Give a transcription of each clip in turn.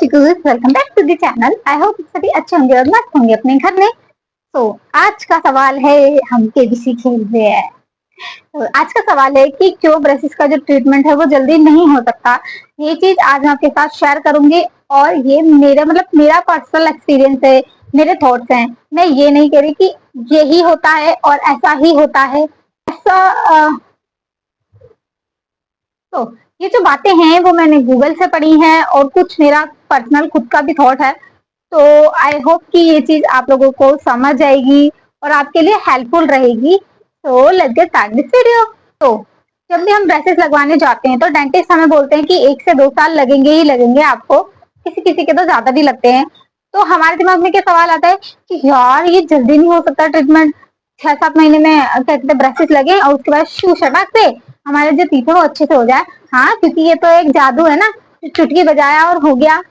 Welcome back to the channel. I hope सभी अच्छे होंगे और मस्त होंगे अपने घर में। तो आज का सवाल है, हम केबीसी खेल रहे हैं। तो आज का सवाल है कि क्यों ब्रेसिस का जो ट्रीटमेंट है वो जल्दी नहीं हो सकता। ये चीज आज मैं आपके साथ शेयर करूंगी और ये मेरा पर्सनल एक्सपीरियंस है, मेरे थॉट्स हैं। मैं ये नहीं कह रही कि यही होता है और ऐसा ही होता है, ऐसा तो ये जो बातें हैं वो मैंने गूगल से पढ़ी हैं और कुछ मेरा पर्सनल खुद का भी थॉट है। तो आई होप कि ये चीज आप लोगों को समझ आएगी और आपके लिए हेल्पफुल रहेगी। तो let's get start this video. तो जब भी हम ब्रेसेस लगवाने जाते हैं तो डेंटिस्ट हमें बोलते हैं कि 1 से 2 साल लगेंगे ही लगेंगे आपको, किसी किसी के तो ज्यादा भी लगते हैं। तो हमारे दिमाग में क्या सवाल आता है कि यार ये जल्दी नहीं हो सकता ट्रीटमेंट, 6-7 महीने में क्या कहते ब्रेसेस लगे और उसके बाद शू शटाक से हमारे जो टीथ है वो अच्छे से हो जाए। हाँ, क्योंकि ये तो एक जादू है ना, चुटकी बजाया और हो गया।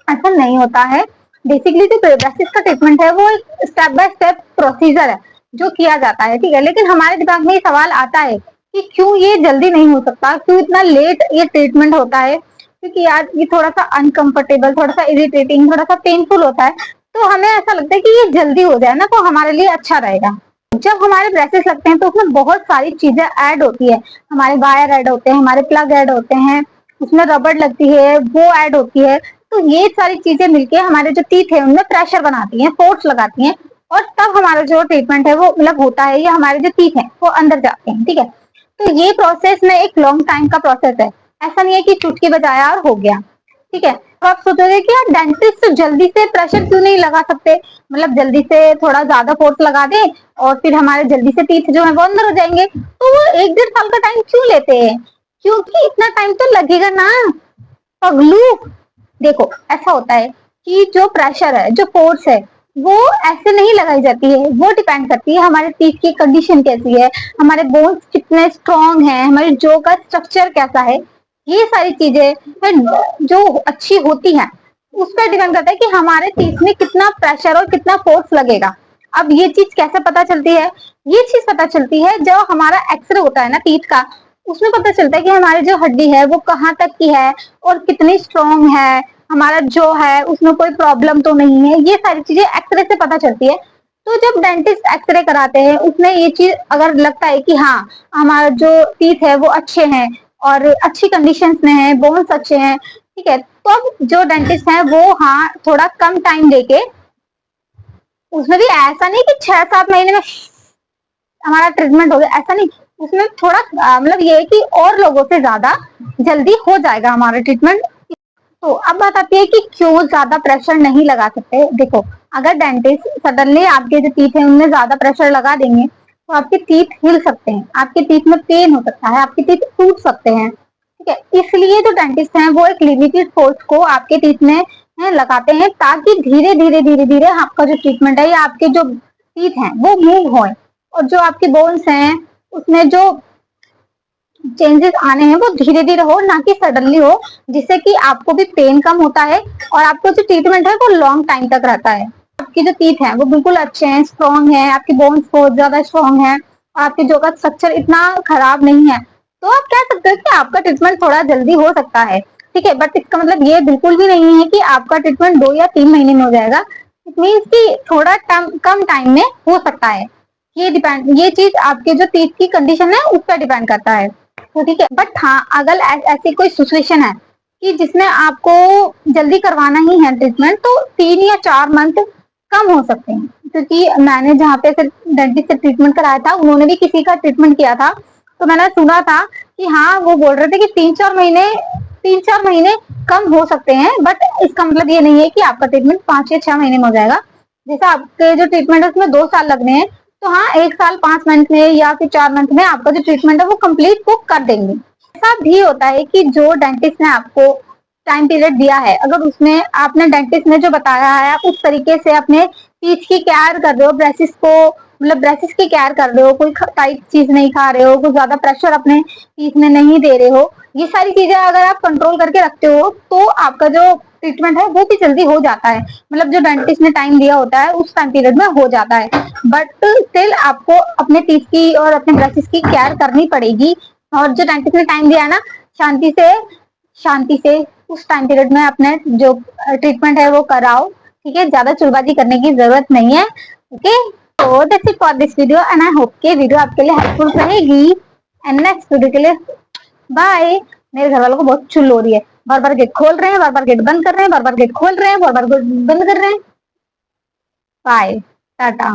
ऐसा नहीं होता है। बेसिकली जो ब्रेसिस का ट्रीटमेंट है वो एक स्टेप बाय स्टेप प्रोसीजर है जो किया जाता है, ठीक है। लेकिन हमारे दिमाग में ये सवाल आता है कि क्यों ये जल्दी नहीं हो सकता, क्यों इतना लेट ये ट्रीटमेंट होता है। क्योंकि यार ये थोड़ा सा अनकंफर्टेबल, थोड़ा सा इरिटेटिंग, थोड़ा सा पेनफुल होता है। तो हमें ऐसा लगता है कि ये जल्दी हो जाए ना तो हमारे लिए अच्छा रहेगा। जब हमारे ब्रेसेस लगते हैं तो उसमें बहुत सारी चीजें ऐड होती है। हमारे वायर ऐड होते हैं, हमारे प्लग ऐड होते हैं, उसमें रबड़ लगती है वो ऐड होती है। तो ये सारी चीजें मिलके हमारे जो टीथ है उनमें प्रेशर बनाती हैं, फोर्स लगाती हैं और तब हमारा जो ट्रीटमेंट है वो मतलब होता है, या हमारे जो टीथ है वो अंदर जाते हैं, ठीक है। तो ये प्रोसेस में एक लॉन्ग टाइम का प्रोसेस है। ऐसा नहीं है कि चुटकी बजाया और हो गया, ठीक है। तो आप सोचोगे कि यार डेंटिस्ट जल्दी से प्रेशर क्यों नहीं लगा सकते, मतलब जल्दी से थोड़ा ज्यादा फोर्स लगा दे और फिर हमारे जल्दी से टीथ जो है वो अंदर हो जाएंगे। तो वो 1-1.5 साल का टाइम क्यों लेते हैं, क्योंकि इतना टाइम तो लगेगा ना पगलू। देखो ऐसा होता है कि जो प्रेशर है, जो फोर्स है, वो ऐसे नहीं लगाई जाती है। वो डिपेंड करती है हमारे टीथ की कंडीशन कैसी है, हमारे बोन्स कितने स्ट्रॉन्ग हैं, हमारे जो का स्ट्रक्चर कैसा है। ये सारी चीजें जो अच्छी होती हैं उस पर डिपेंड करता है कि हमारे टीथ में कितना प्रेशर और कितना फोर्स लगेगा। अब ये चीज कैसे पता चलती है, ये चीज पता चलती है जब हमारा एक्सरे होता है ना टीथ का, उसमें पता चलता है कि हमारी जो हड्डी है वो कहाँ तक की है और कितनी स्ट्रॉन्ग है, हमारा जो है उसमें कोई प्रॉब्लम तो नहीं है। ये सारी चीजें एक्सरे से पता चलती है। तो जब डेंटिस्ट एक्सरे कराते हैं उसमें ये चीज अगर लगता है कि हाँ हमारा जो टीथ है वो अच्छे हैं और अच्छी कंडीशंस में है, बोन्स अच्छे हैं, ठीक है, तो अब जो डेंटिस्ट है वो हाँ थोड़ा कम टाइम लेके, उसमें भी ऐसा नहीं कि 6-7 महीने में हमारा ट्रीटमेंट हो गया, ऐसा नहीं। उसमें थोड़ा मतलब ये है कि और लोगों से ज्यादा जल्दी हो जाएगा हमारा ट्रीटमेंट। तो अब बात आती है कि क्यों ज्यादा प्रेशर नहीं लगा सकते। देखो अगर डेंटिस्ट सडनली आपके जो टीथ है उनमें ज्यादा प्रेशर लगा देंगे तो आपके टीथ हिल सकते हैं, आपके टीथ में पेन हो सकता है, आपके टीथ टूट सकते हैं, ठीक है। इसलिए जो डेंटिस्ट हैं वो एक लिमिटेड फोर्स को आपके टीथ में लगाते हैं ताकि धीरे धीरे धीरे धीरे आपका जो ट्रीटमेंट है या आपके जो टीथ हैं वो मूव हो और जो आपके बोन्स हैं उसमें जो चेंजेस आने हैं वो धीरे धीरे हो, ना कि सडनली हो, जिससे कि आपको भी पेन कम होता है और आपको जो ट्रीटमेंट है वो लॉन्ग टाइम तक रहता है। आपके जो टीथ हैं वो बिल्कुल अच्छे हैं, स्ट्रॉन्ग है, आपके बोन्स बहुत ज्यादा स्ट्रॉन्ग है और आपके जो का स्ट्रक्चर इतना खराब नहीं है, तो आप कह सकते हो कि आपका ट्रीटमेंट थोड़ा जल्दी हो सकता है, ठीक है। बट इसका मतलब ये बिल्कुल भी नहीं है कि आपका ट्रीटमेंट 2 या 3 महीने में हो जाएगा। इट मीन्स कि थोड़ा कम टाइम में हो सकता है। ये चीज आपके जो टीथ की कंडीशन है उस पर डिपेंड करता है, तो ठीक है। बट हाँ अगर ऐसी कोई सिचुएशन है कि जिसमें आपको जल्दी करवाना ही है ट्रीटमेंट, तो 3 या 4 मंथ कम हो सकते हैं। क्योंकि मैंने जहाँ पे डेंटिस्ट से ट्रीटमेंट कराया था उन्होंने भी किसी का ट्रीटमेंट किया था, तो मैंने सुना था कि हाँ वो बोल रहे थे कि 3-4 महीने कम हो सकते हैं। बट इसका मतलब ये नहीं है कि आपका ट्रीटमेंट 5 या 6 महीने में हो जाएगा। जैसे आपके जो ट्रीटमेंट है उसमें 2 साल लगने हैं, तो हाँ 1 साल 5 मंथ में या फिर 4 मंथ में आपका जो ट्रीटमेंट है वो कंप्लीट वो कर देंगे। ऐसा भी होता है कि जो डेंटिस्ट ने आपको टाइम पीरियड दिया है, अगर उसमें आपने डेंटिस्ट ने जो बताया है आप उस तरीके से अपने टीथ की केयर कर रहे हो, ब्रेसिस को मतलब ब्रेसिस की केयर कर रहे हो, कोई टाइट चीज नहीं खा रहे हो, कोई ज्यादा प्रेशर अपने टीथ में नहीं दे रहे हो, ये सारी चीजें अगर आप कंट्रोल करके रखते हो तो आपका जो ट्रीटमेंट है वो भी जल्दी हो जाता है। मतलब जो डेंटिस्ट ने टाइम दिया होता है उस टाइम पीरियड में हो जाता है। बट स्टिल आपको अपने टीथ की और अपने ब्रशेस की केयर करनी पड़ेगी। और जो डेंटिस्ट ने टाइम दिया है ना, शांति से उस टाइम पीरियड में अपने जो ट्रीटमेंट है वो कराओ, ठीक है, ज्यादा चुलबाजी करने की जरूरत नहीं है। ओके, तो that's it for this video and I hope के वीडियो आपके लिए हेल्पफुल रहेगी। एंड नेक्स्ट वीडियो के लिए बाय। मेरे घर वालों को बहुत चुल हो रही है, बार बार गेट खोल रहे हैं, बार बार गेट बंद कर रहे हैं, बार बार गेट खोल रहे हैं, बार बार गेट बंद कर रहे हैं। बाय, टाटा।